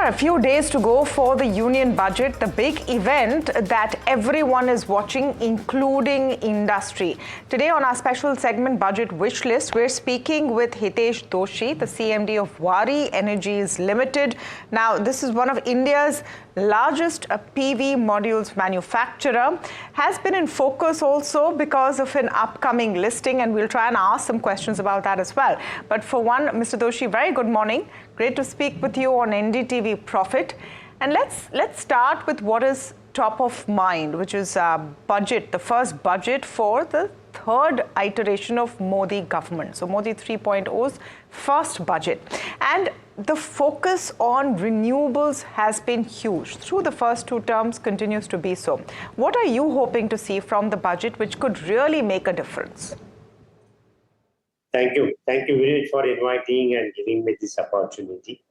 a few days to go for the union budget, the big event that everyone is watching, including industry. Today on our special segment, Budget Wishlist, we're speaking with Hitesh Doshi, the CMD of Waaree Energies Limited. Now, this is one of India's largest PV modules manufacturer, has been in focus also because of an upcoming listing, and we'll try and ask some questions about that as well. But for one, Mr. Doshi, very good morning. Great to speak with you on NDTV Profit. And let's start with what is top of mind, which is budget, the first budget for the third iteration of Modi government. So Modi 3.0's first budget. And the focus on renewables has been huge. Through the first two terms, continues to be so. What are you hoping to see from the budget which could really make a difference? Thank you. Thank you very much for inviting and giving me this opportunity.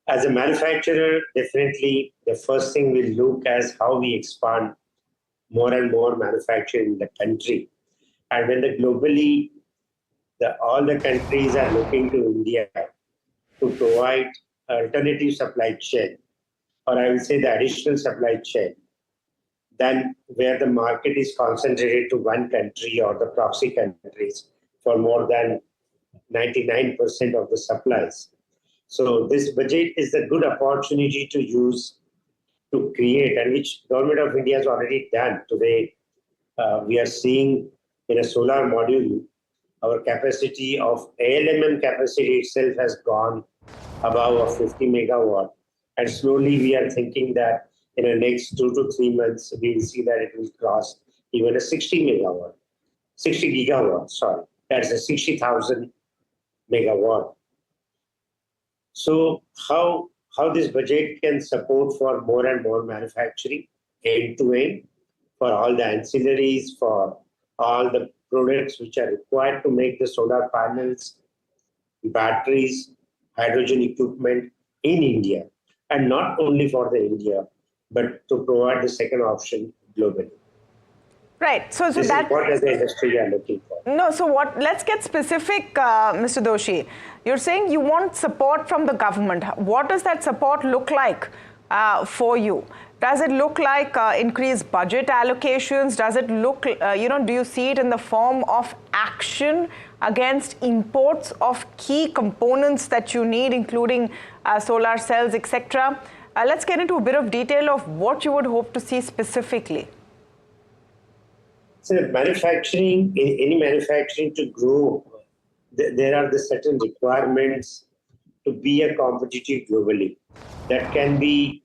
As a manufacturer, definitely the first thing we'll look as how we expand more and more manufacturing in the country. And when globally, all the countries are looking to India to provide alternative supply chain, or I will say the additional supply chain, than where the market is concentrated to one country or the proxy countries for more than 99% of the supplies. So this budget is a good opportunity to use to create, and which Government of India has already done. Today, we are seeing in a solar module, our capacity of ALMM capacity itself has gone above 50 megawatt. And slowly we are thinking that in the next 2 to 3 months, we will see that it will cross even a 60 gigawatt, sorry. That's a 60,000 megawatt. So how this budget can support for more and more manufacturing end to end, for all the ancillaries, for all the products which are required to make the solar panels, batteries, hydrogen equipment in India, and not only for the India, but to provide the second option globally. Right. So this that is what as the industry are looking for. No, so let's get specific, Mr. Doshi. You're saying you want support from the government. What does that support look like for you? Does it look like increased budget allocations? Does it look, do you see it in the form of action against imports of key components that you need, including solar cells, etc.? Let's get into a bit of detail of what you would hope to see specifically. So manufacturing, any manufacturing to grow, there are the certain requirements to be a competitive globally. That can be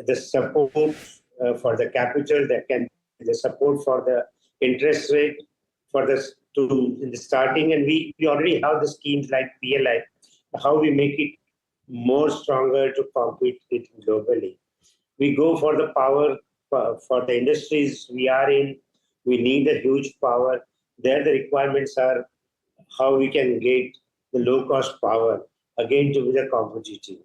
the support for the capital, that can be the support for the interest rate for in the starting. And we already have the schemes like PLI, how we make it more stronger to compete it globally. We go for the power for the industries we are in. We need a huge power. There the requirements are how we can get the low-cost power, again to be the competitive.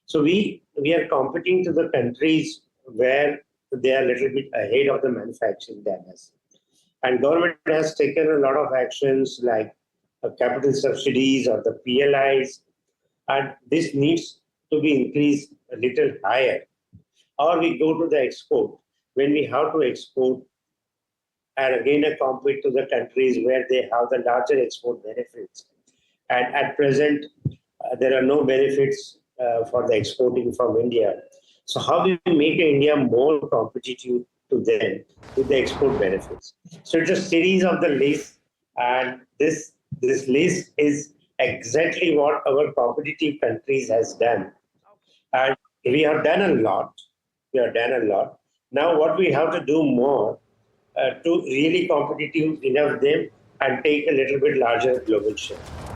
So we are competing to the countries where they are a little bit ahead of the manufacturing than us. And government has taken a lot of actions like capital subsidies or the PLIs, and this needs to be increased a little higher. Or we go to the export. When we have to export, and again compete to the countries where they have the larger export benefits. And at present, there are no benefits for the exporting from India. So how do we make India more competitive to them with the export benefits? So it's a series of the lists, and this list is exactly what our competitive countries has done. And we have done a lot. Now what we have to do more to really competitive enough them and take a little bit larger global share.